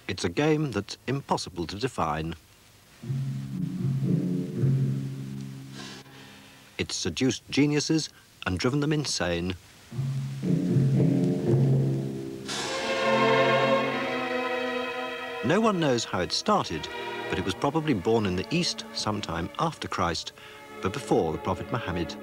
It's a game that's impossible to define. It's seduced geniuses and driven them insane. No one knows how it started, but it was probably born in the East sometime after Christ, but before the Prophet Muhammad.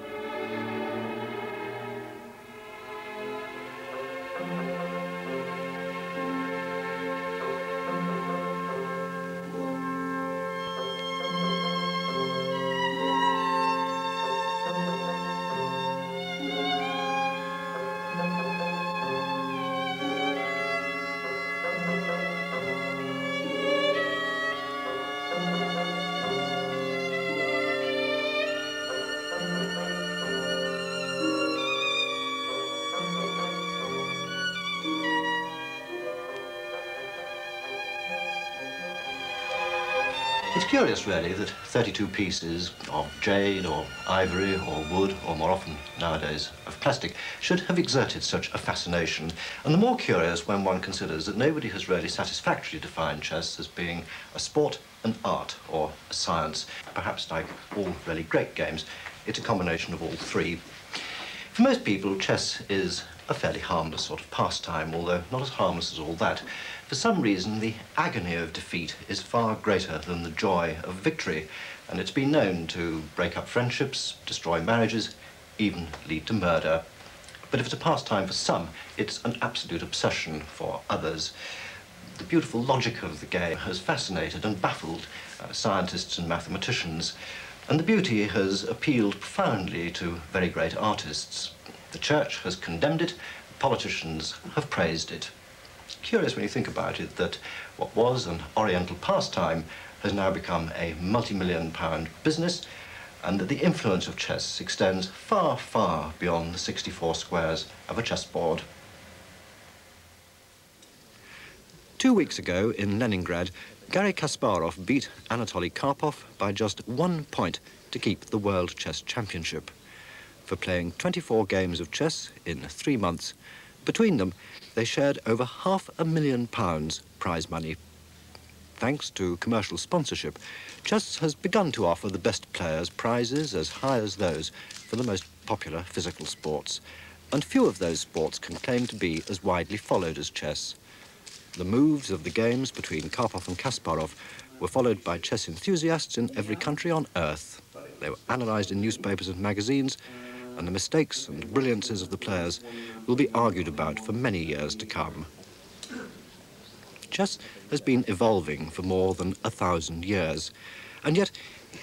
It's curious, really, that 32 pieces of jade or ivory or wood, or more often nowadays of plastic, should have exerted such a fascination. And the more curious when one considers that nobody has really satisfactorily defined chess as being a sport, an art, or a science. Perhaps like all really great games, it's a combination of all three. For most people, chess is a fairly harmless sort of pastime, although not as harmless as all that. For some reason, the agony of defeat is far greater than the joy of victory, and it's been known to break up friendships, destroy marriages, even lead to murder. But if it's a pastime for some, it's an absolute obsession for others. The beautiful logic of the game has fascinated and baffled scientists and mathematicians, and the beauty has appealed profoundly to very great artists. The church has condemned it, politicians have praised it. Curious when you think about it that what was an oriental pastime has now become a multi-million-pound business, and that the influence of chess extends far, far beyond the 64 squares of a chessboard. 2 weeks ago in Leningrad, Garry Kasparov beat Anatoly Karpov by just 1 point to keep the World Chess Championship. For playing 24 games of chess in 3 months, between them, they shared over £500,000 prize money. Thanks to commercial sponsorship, chess has begun to offer the best players prizes as high as those for the most popular physical sports, and few of those sports can claim to be as widely followed as chess. The moves of the games between Karpov and Kasparov were followed by chess enthusiasts in every country on Earth. They were analysed in newspapers and magazines, and the mistakes and brilliances of the players will be argued about for many years to come. Chess has been evolving for more than 1,000 years, and yet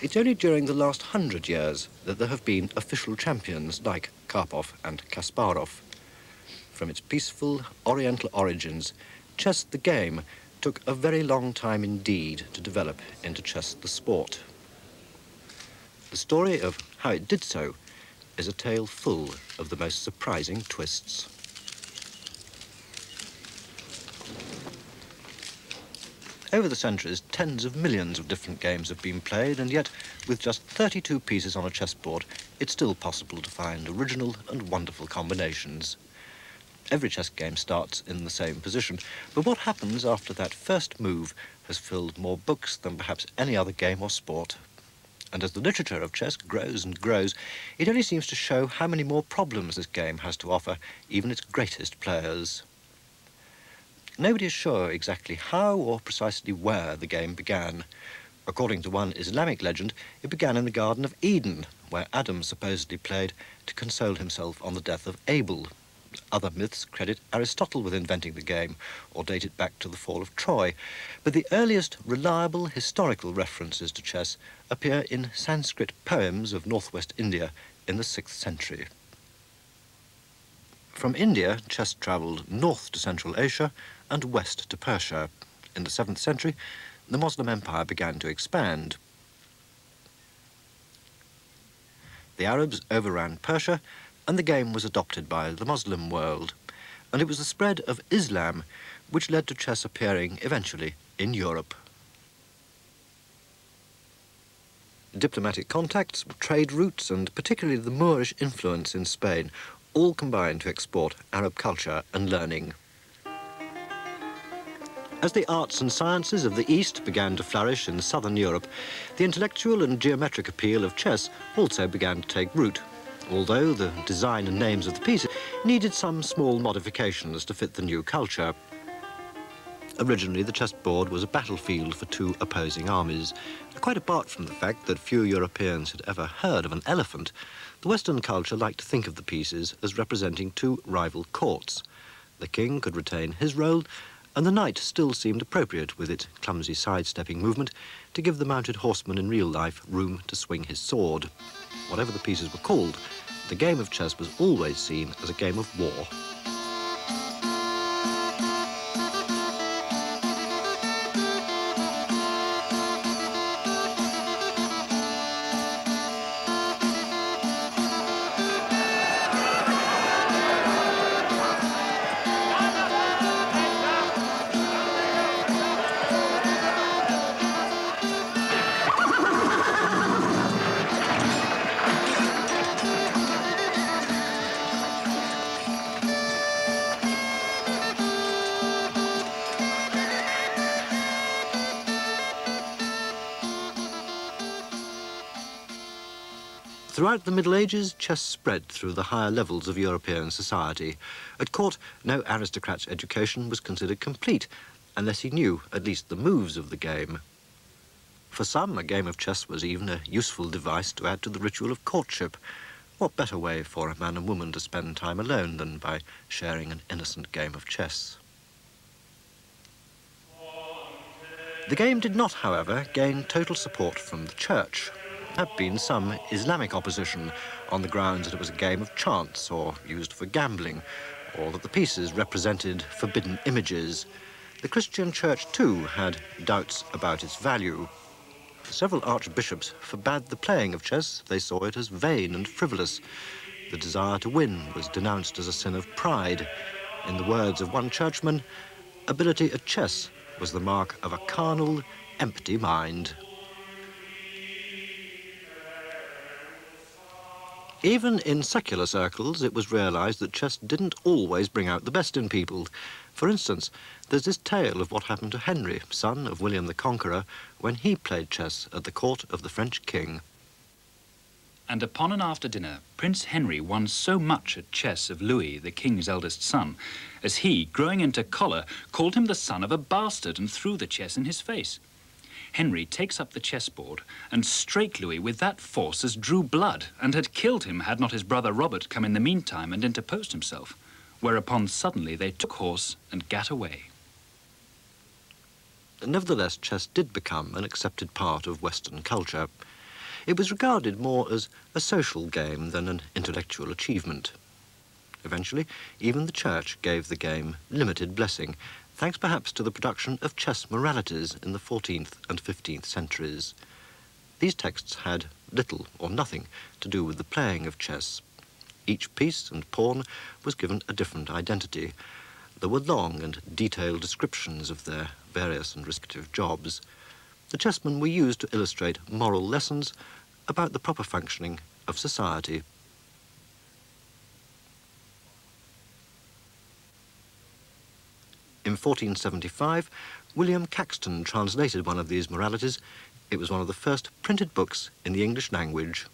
it's only during the last 100 years that there have been official champions like Karpov and Kasparov. From its peaceful Oriental origins, chess the game took a very long time indeed to develop into chess the sport. The story of how it did so is a tale full of the most surprising twists. Over the centuries, tens of millions of different games have been played, and yet, with just 32 pieces on a chessboard, it's still possible to find original and wonderful combinations. Every chess game starts in the same position, but what happens after that first move has filled more books than perhaps any other game or sport. And as the literature of chess grows and grows, it only seems to show how many more problems this game has to offer, even its greatest players. Nobody is sure exactly how or precisely where the game began. According to one Islamic legend, it began in the Garden of Eden, where Adam supposedly played to console himself on the death of Abel. Other myths credit Aristotle with inventing the game, or date it back to the fall of Troy. But the earliest reliable historical references to chess appear in Sanskrit poems of northwest India in the 6th century. From India, chess travelled north to Central Asia and west to Persia. In the 7th century, the Muslim Empire began to expand. The Arabs overran Persia, and the game was adopted by the Muslim world. And it was the spread of Islam which led to chess appearing eventually in Europe. Diplomatic contacts, trade routes, and particularly the Moorish influence in Spain all combined to export Arab culture and learning. As the arts and sciences of the East began to flourish in southern Europe, the intellectual and geometric appeal of chess also began to take root, although the design and names of the pieces needed some small modifications to fit the new culture. Originally, the chessboard was a battlefield for two opposing armies. Quite apart from the fact that few Europeans had ever heard of an elephant, the Western culture liked to think of the pieces as representing two rival courts. The king could retain his role, and the knight still seemed appropriate with its clumsy sidestepping movement to give the mounted horseman in real life room to swing his sword. Whatever the pieces were called, the game of chess was always seen as a game of war. Throughout the Middle Ages, chess spread through the higher levels of European society. At court, no aristocrat's education was considered complete unless he knew at least the moves of the game. For some, a game of chess was even a useful device to add to the ritual of courtship. What better way for a man and woman to spend time alone than by sharing an innocent game of chess? The game did not, however, gain total support from the church. There had been some Islamic opposition on the grounds that it was a game of chance or used for gambling, or that the pieces represented forbidden images. The Christian church, too, had doubts about its value. Several archbishops forbade the playing of chess. They saw it as vain and frivolous. The desire to win was denounced as a sin of pride. In the words of one churchman, ability at chess was the mark of a carnal, empty mind. Even in secular circles, it was realised that chess didn't always bring out the best in people. For instance, there's this tale of what happened to Henry, son of William the Conqueror, when he played chess at the court of the French king. And upon an after dinner, Prince Henry won so much at chess of Louis, the king's eldest son, as he, growing into choler, called him the son of a bastard and threw the chess in his face. Henry takes up the chessboard and strake Louis with that force as drew blood, and had killed him had not his brother Robert come in the meantime and interposed himself, whereupon suddenly they took horse and gat away. Nevertheless, chess did become an accepted part of Western culture. It was regarded more as a social game than an intellectual achievement. Eventually, even the church gave the game limited blessing, thanks perhaps to the production of chess moralities in the 14th and 15th centuries. These texts had little or nothing to do with the playing of chess. Each piece and pawn was given a different identity. There were long and detailed descriptions of their various and respective jobs. The chessmen were used to illustrate moral lessons about the proper functioning of society. In 1475, William Caxton translated one of these moralities. It was one of the first printed books in the English language.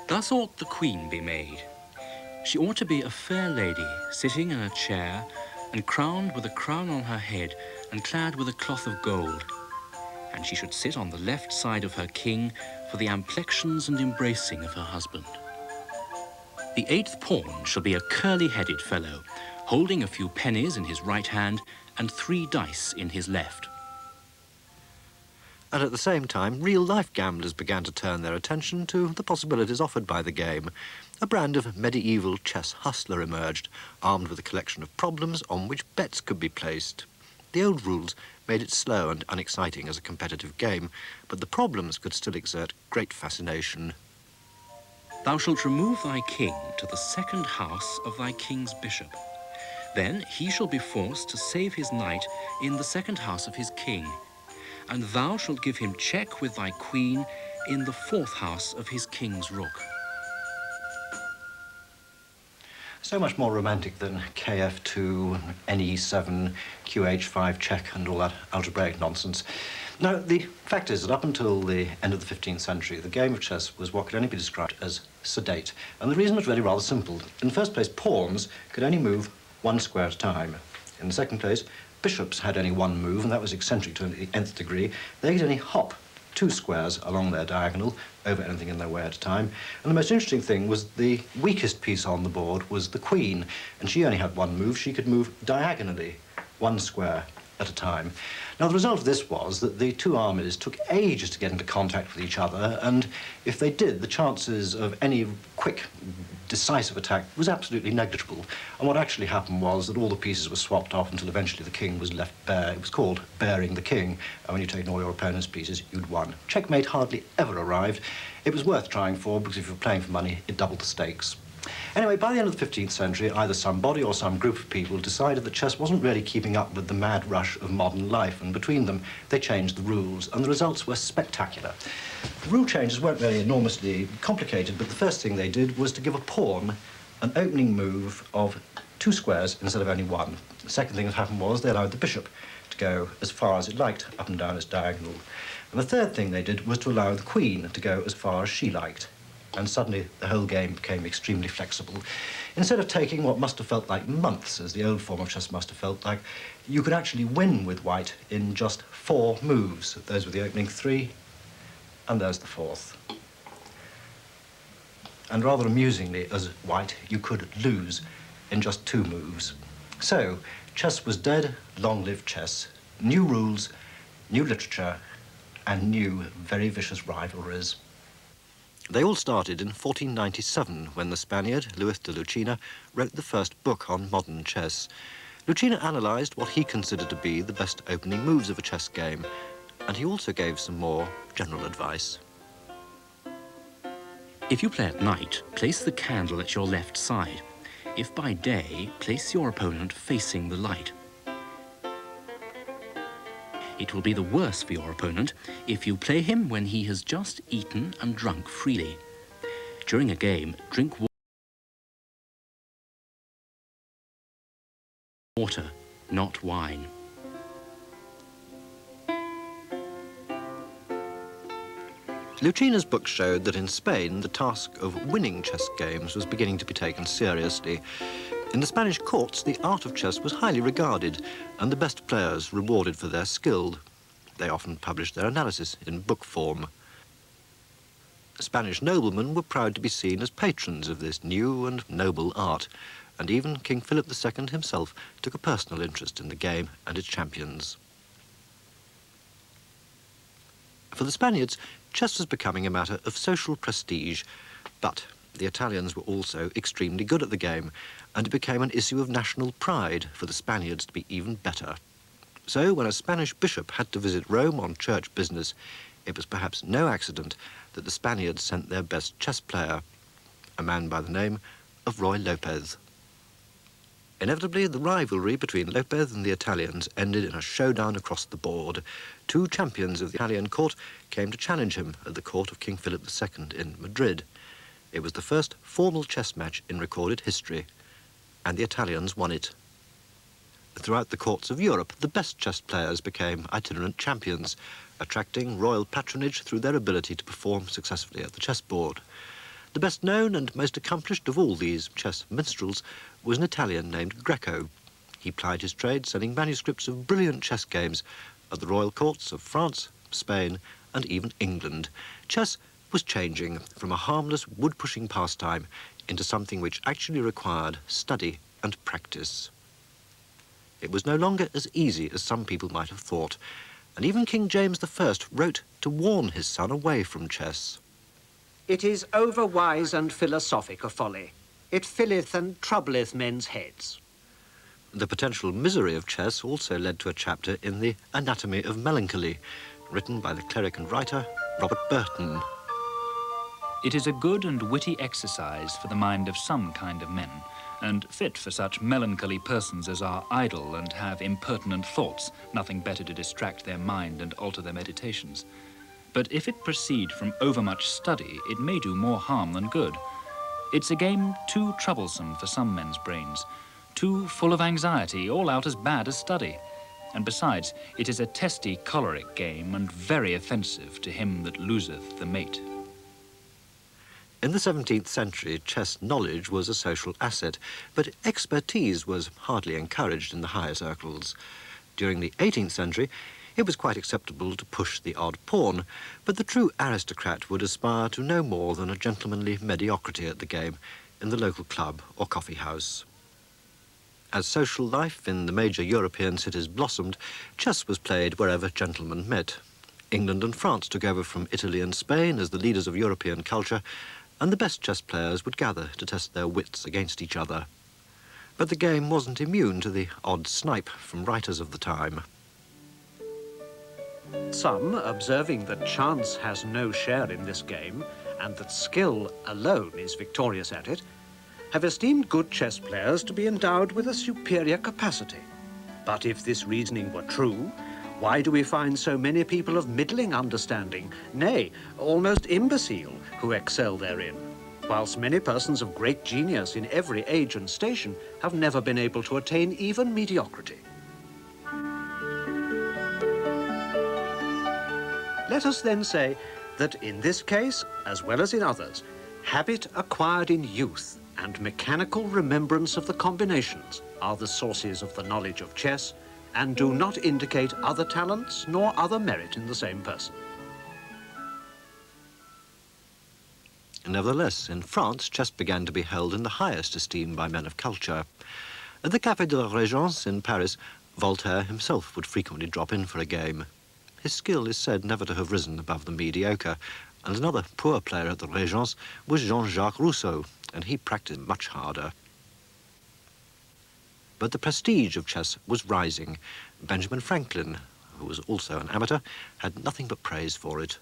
Thus ought the queen be made. She ought to be a fair lady, sitting in a chair, and crowned with a crown on her head, and clad with a cloth of gold. And she should sit on the left side of her king for the amplections and embracing of her husband. The 8th pawn shall be a curly-headed fellow, holding a few pennies in his right hand and 3 dice in his left. And at the same time, real-life gamblers began to turn their attention to the possibilities offered by the game. A brand of medieval chess hustler emerged, armed with a collection of problems on which bets could be placed. The old rules made it slow and unexciting as a competitive game, but the problems could still exert great fascination. Thou shalt remove thy king to the 2nd house of thy king's bishop. Then he shall be forced to save his knight in the 2nd house of his king. And thou shalt give him check with thy queen in the 4th house of his king's rook. So much more romantic than KF2, NE7, QH5 check and all that algebraic nonsense. Now, the fact is that up until the end of the 15th century, the game of chess was what could only be described as sedate. And the reason was really rather simple. In the first place, pawns could only move one square at a time. In the second place, bishops had only one move, and that was eccentric to the nth degree. They could only hop 2 squares along their diagonal over anything in their way at a time. And the most interesting thing was the weakest piece on the board was the queen, and she only had one move. She could move diagonally 1 square at a time. Now, the result of this was that the two armies took ages to get into contact with each other, and if they did, the chances of any quick, decisive attack was absolutely negligible. And what actually happened was that all the pieces were swapped off until eventually the king was left bare. It was called bearing the king, and when you'd taken all your opponent's pieces, you'd won. Checkmate hardly ever arrived. It was worth trying for, because if you were playing for money, it doubled the stakes. Anyway, by the end of the 15th century, either somebody or some group of people decided that chess wasn't really keeping up with the mad rush of modern life, and between them, they changed the rules, and the results were spectacular. The rule changes weren't really enormously complicated, but the first thing they did was to give a pawn an opening move of 2 squares instead of only 1. The second thing that happened was they allowed the bishop to go as far as it liked, up and down its diagonal. And the third thing they did was to allow the queen to go as far as she liked. And suddenly the whole game became extremely flexible. Instead of taking what must have felt like months, as the old form of chess must have felt like, you could actually win with white in just 4 moves. Those were the opening 3, and there's the 4th. And rather amusingly, as white, you could lose in just 2 moves. So, chess was dead, long live chess. New rules, new literature, and new, very vicious rivalries. They all started in 1497, when the Spaniard, Luis de Lucena, wrote the first book on modern chess. Lucena analysed what he considered to be the best opening moves of a chess game, and he also gave some more general advice. If you play at night, place the candle at your left side. If by day, place your opponent facing the light. It will be the worse for your opponent if you play him when he has just eaten and drunk freely. During a game, drink water, not wine. Lucena's book showed that in Spain, the task of winning chess games was beginning to be taken seriously. In the Spanish courts, the art of chess was highly regarded, and the best players rewarded for their skill. They often published their analysis in book form. Spanish noblemen were proud to be seen as patrons of this new and noble art, and even King Philip II himself took a personal interest in the game and its champions. For the Spaniards, chess was becoming a matter of social prestige, but the Italians were also extremely good at the game, and it became an issue of national pride for the Spaniards to be even better. So when a Spanish bishop had to visit Rome on church business, it was perhaps no accident that the Spaniards sent their best chess player, a man by the name of Roy Lopez. Inevitably, the rivalry between Lopez and the Italians ended in a showdown across the board. 2 champions of the Italian court came to challenge him at the court of King Philip II in Madrid. It was the first formal chess match in recorded history, and the Italians won it. Throughout the courts of Europe, the best chess players became itinerant champions, attracting royal patronage through their ability to perform successfully at the chessboard. The best known and most accomplished of all these chess minstrels was an Italian named Greco. He plied his trade selling manuscripts of brilliant chess games at the royal courts of France, Spain, and even England. Chess was changing from a harmless wood-pushing pastime into something which actually required study and practice. It was no longer as easy as some people might have thought, and even King James I wrote to warn his son away from chess. It is overwise and philosophic a folly. It filleth and troubleth men's heads. The potential misery of chess also led to a chapter in The Anatomy of Melancholy, written by the cleric and writer Robert Burton. It is a good and witty exercise for the mind of some kind of men, and fit for such melancholy persons as are idle and have impertinent thoughts, nothing better to distract their mind and alter their meditations. But if it proceed from overmuch study, it may do more harm than good. It's a game too troublesome for some men's brains, too full of anxiety, all out as bad as study. And besides, it is a testy, choleric game and very offensive to him that loseth the mate. In the 17th century, chess knowledge was a social asset, but expertise was hardly encouraged in the higher circles. During the 18th century, it was quite acceptable to push the odd pawn, but the true aristocrat would aspire to no more than a gentlemanly mediocrity at the game in the local club or coffee house. As social life in the major European cities blossomed, chess was played wherever gentlemen met. England and France took over from Italy and Spain as the leaders of European culture, and the best chess players would gather to test their wits against each other. But the game wasn't immune to the odd snipe from writers of the time. Some, observing that chance has no share in this game, and that skill alone is victorious at it, have esteemed good chess players to be endowed with a superior capacity. But if this reasoning were true, why do we find so many people of middling understanding, nay, almost imbecile, who excel therein, whilst many persons of great genius in every age and station have never been able to attain even mediocrity? Let us then say that in this case, as well as in others, habit acquired in youth and mechanical remembrance of the combinations are the sources of the knowledge of chess and do not indicate other talents nor other merit in the same person. Nevertheless, in France, chess began to be held in the highest esteem by men of culture. At the Café de la Régence in Paris, Voltaire himself would frequently drop in for a game. His skill is said never to have risen above the mediocre, and another poor player at the Régence was Jean-Jacques Rousseau, and he practiced much harder. But the prestige of chess was rising. Benjamin Franklin, who was also an amateur, had nothing but praise for it.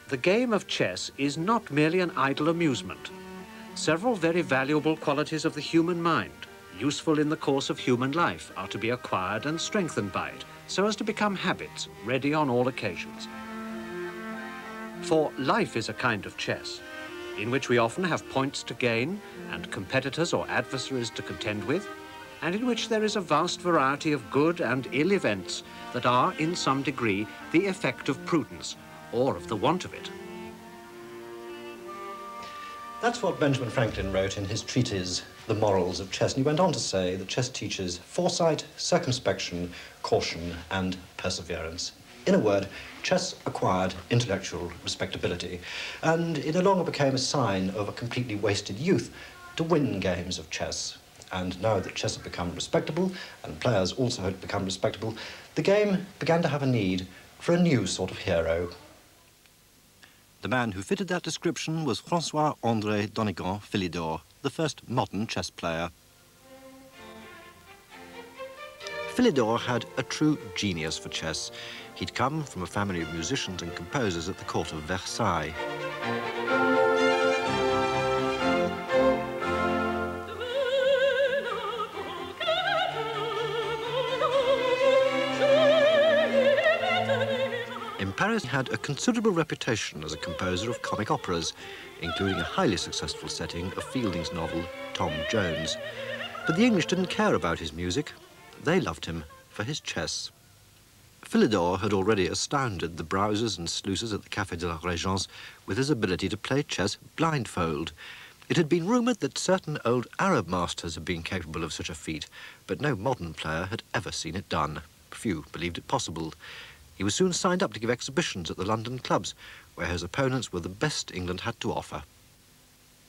The game of chess is not merely an idle amusement. Several very valuable qualities of the human mind, useful in the course of human life, are to be acquired and strengthened by it, so as to become habits, ready on all occasions. For life is a kind of chess, in which we often have points to gain and competitors or adversaries to contend with, and in which there is a vast variety of good and ill events that are, in some degree, the effect of prudence, or of the want of it. That's what Benjamin Franklin wrote in his treatise, The Morals of Chess, and he went on to say that chess teaches foresight, circumspection, caution, and perseverance. In a word, chess acquired intellectual respectability, and it no longer became a sign of a completely wasted youth to win games of chess. And now that chess had become respectable, and players also had become respectable, the game began to have a need for a new sort of hero. The man who fitted that description was François-André Donegan Philidor, the first modern chess player. Philidor had a true genius for chess. He'd come from a family of musicians and composers at the court of Versailles. In Paris, he had a considerable reputation as a composer of comic operas, including a highly successful setting of Fielding's novel, Tom Jones. But the English didn't care about his music. They loved him for his chess. Philidor had already astounded the browsers and sluices at the Café de la Régence with his ability to play chess blindfold. It had been rumoured that certain old Arab masters had been capable of such a feat, but no modern player had ever seen it done. Few believed it possible. He was soon signed up to give exhibitions at the London clubs, where his opponents were the best England had to offer.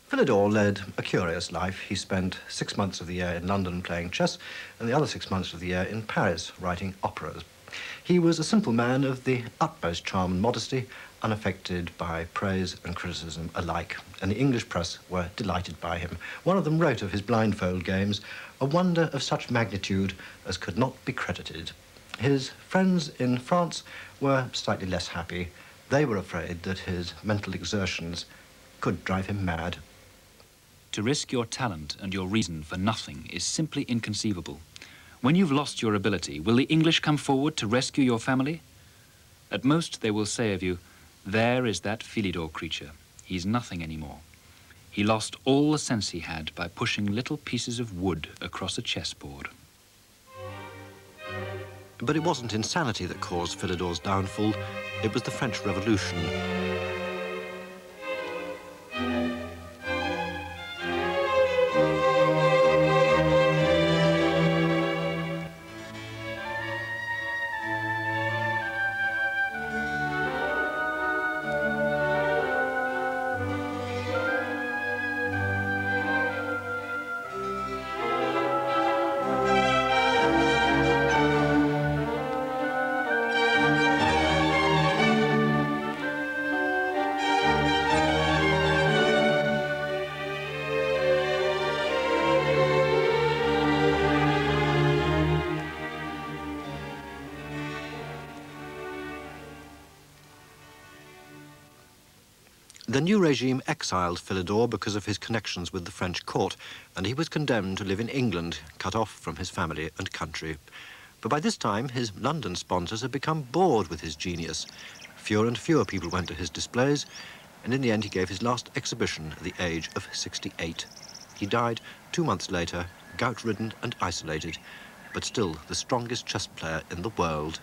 Philidor led a curious life. He spent 6 months of the year in London playing chess, and the other 6 months of the year in Paris writing operas. He was a simple man of the utmost charm and modesty, unaffected by praise and criticism alike, and the English press were delighted by him. One of them wrote of his blindfold games, a wonder of such magnitude as could not be credited. His friends in France were slightly less happy. They were afraid that his mental exertions could drive him mad. To risk your talent and your reason for nothing is simply inconceivable. When you've lost your ability, will the English come forward to rescue your family? At most, they will say of you, there is that Philidor creature. he's nothing anymore. He lost all the sense he had by pushing little pieces of wood across a chessboard. But it wasn't insanity that caused Philidor's downfall, it was the French Revolution. The new regime exiled Philidor because of his connections with the French court, and he was condemned to live in England, cut off from his family and country. But by this time, his London sponsors had become bored with his genius. Fewer and fewer people went to his displays, and in the end he gave his last exhibition at the age of 68. He died 2 months later, gout-ridden and isolated, but still the strongest chess player in the world.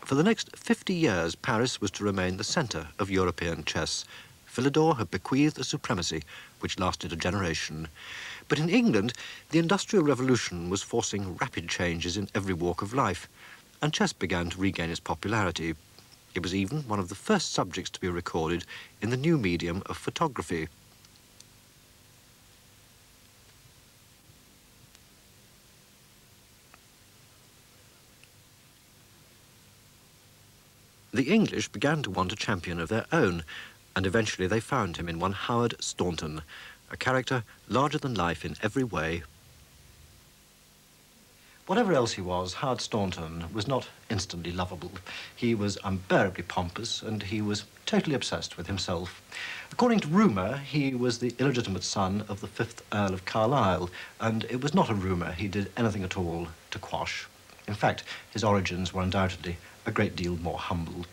For the next 50 years, Paris was to remain the centre of European chess. Philidor had bequeathed a supremacy which lasted a generation. But in England, the Industrial Revolution was forcing rapid changes in every walk of life, and chess began to regain its popularity. It was even one of the first subjects to be recorded in the new medium of photography. The English began to want a champion of their own, and eventually they found him in one Howard Staunton, a character larger than life in every way. Whatever else he was, Howard Staunton was not instantly lovable. He was unbearably pompous, and he was totally obsessed with himself. According to rumour, he was the illegitimate son of the 5th Earl of Carlisle, and it was not a rumour he did anything at all to quash. In fact, his origins were undoubtedly a great deal more humble.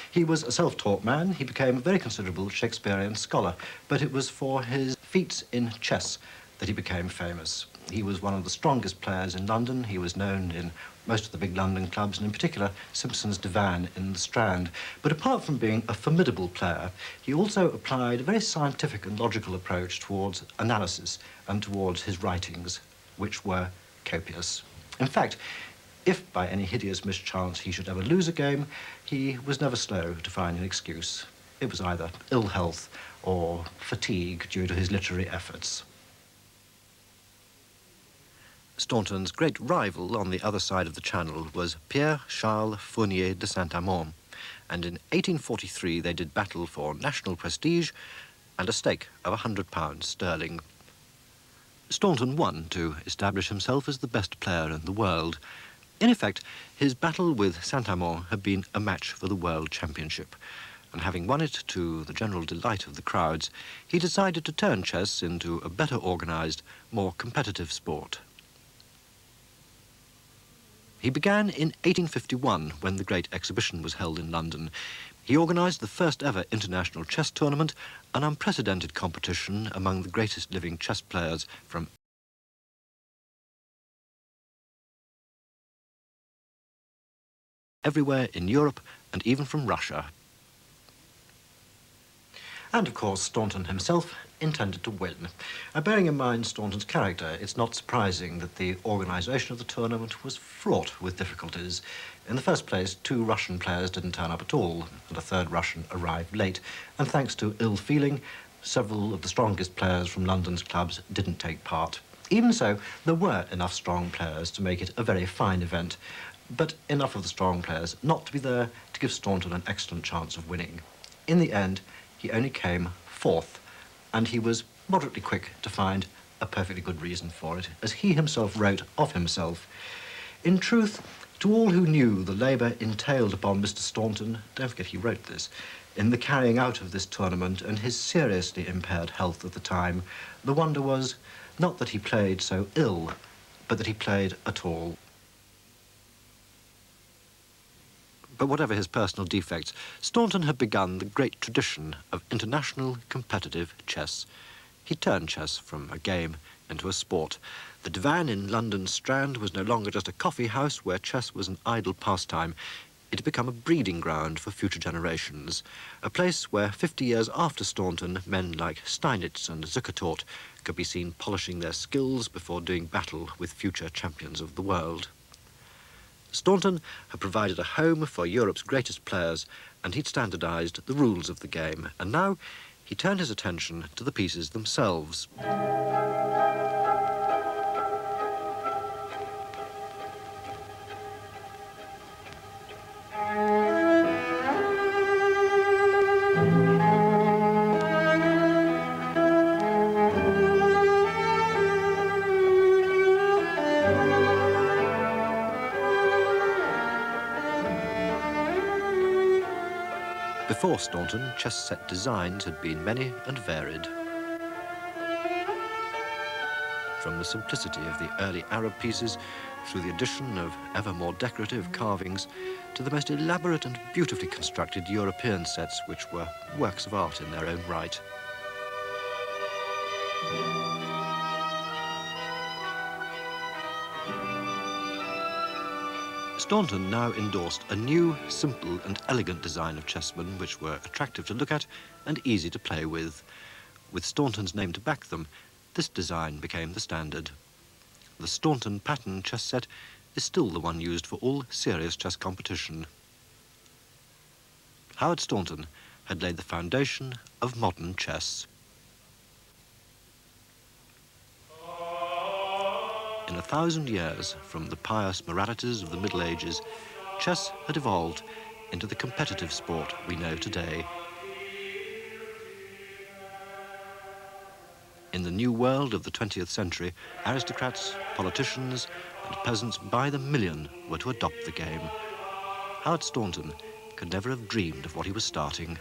He was a self-taught man. He became a very considerable Shakespearean scholar, but it was for his feats in chess that he became famous. He was one of the strongest players in London. He was known in most of the big London clubs, and in particular Simpson's Divan in the Strand. But apart from being a formidable player, he also applied a very scientific and logical approach towards analysis and towards his writings, which were copious. In fact, if by any hideous mischance he should ever lose a game, he was never slow to find an excuse. It was either ill health or fatigue due to his literary efforts. Staunton's great rival on the other side of the Channel was Pierre-Charles Fournier de Saint-Amand, and in 1843 they did battle for national prestige and a stake of £100 sterling. Staunton won to establish himself as the best player in the world. In effect, his battle with Saint-Amand had been a match for the World Championship, and having won it to the general delight of the crowds, he decided to turn chess into a better organised, more competitive sport. He began in 1851, when the Great Exhibition was held in London. He organised the first ever international chess tournament, an unprecedented competition among the greatest living chess players from everywhere in Europe and even from Russia. And of course, Staunton himself intended to win. Bearing in mind Staunton's character, it's not surprising that the organisation of the tournament was fraught with difficulties. In the first place, 2 Russian players didn't turn up at all, and a 3rd Russian arrived late. And thanks to ill feeling, several of the strongest players from London's clubs didn't take part. Even so, there were enough strong players to make it a very fine event, but enough of the strong players not to be there to give Staunton an excellent chance of winning. In the end, he only came 4th, and he was moderately quick to find a perfectly good reason for it, as he himself wrote of himself. In truth, to all who knew the labour entailed upon Mr. Staunton, don't forget he wrote this, in the carrying out of this tournament and his seriously impaired health at the time, the wonder was not that he played so ill, but that he played at all. But whatever his personal defects, Staunton had begun the great tradition of international competitive chess. He turned chess from a game into a sport. The Divan in London's Strand was no longer just a coffee house where chess was an idle pastime. It had become a breeding ground for future generations, a place where 50 years after Staunton, men like Steinitz and Zukertort could be seen polishing their skills before doing battle with future champions of the world. Staunton had provided a home for Europe's greatest players, and he'd standardized the rules of the game, and now he turned his attention to the pieces themselves. Before Staunton, chess set designs had been many and varied. From the simplicity of the early Arab pieces, through the addition of ever more decorative carvings, to the most elaborate and beautifully constructed European sets, which were works of art in their own right. Staunton now endorsed a new, simple and elegant design of chessmen which were attractive to look at and easy to play with. With Staunton's name to back them, this design became the standard. The Staunton pattern chess set is still the one used for all serious chess competition. Howard Staunton had laid the foundation of modern chess. In 1,000 years, from the pious moralities of the Middle Ages, chess had evolved into the competitive sport we know today. In the new world of the 20th century, aristocrats, politicians, and peasants by the million were to adopt the game. Howard Staunton could never have dreamed of what he was starting.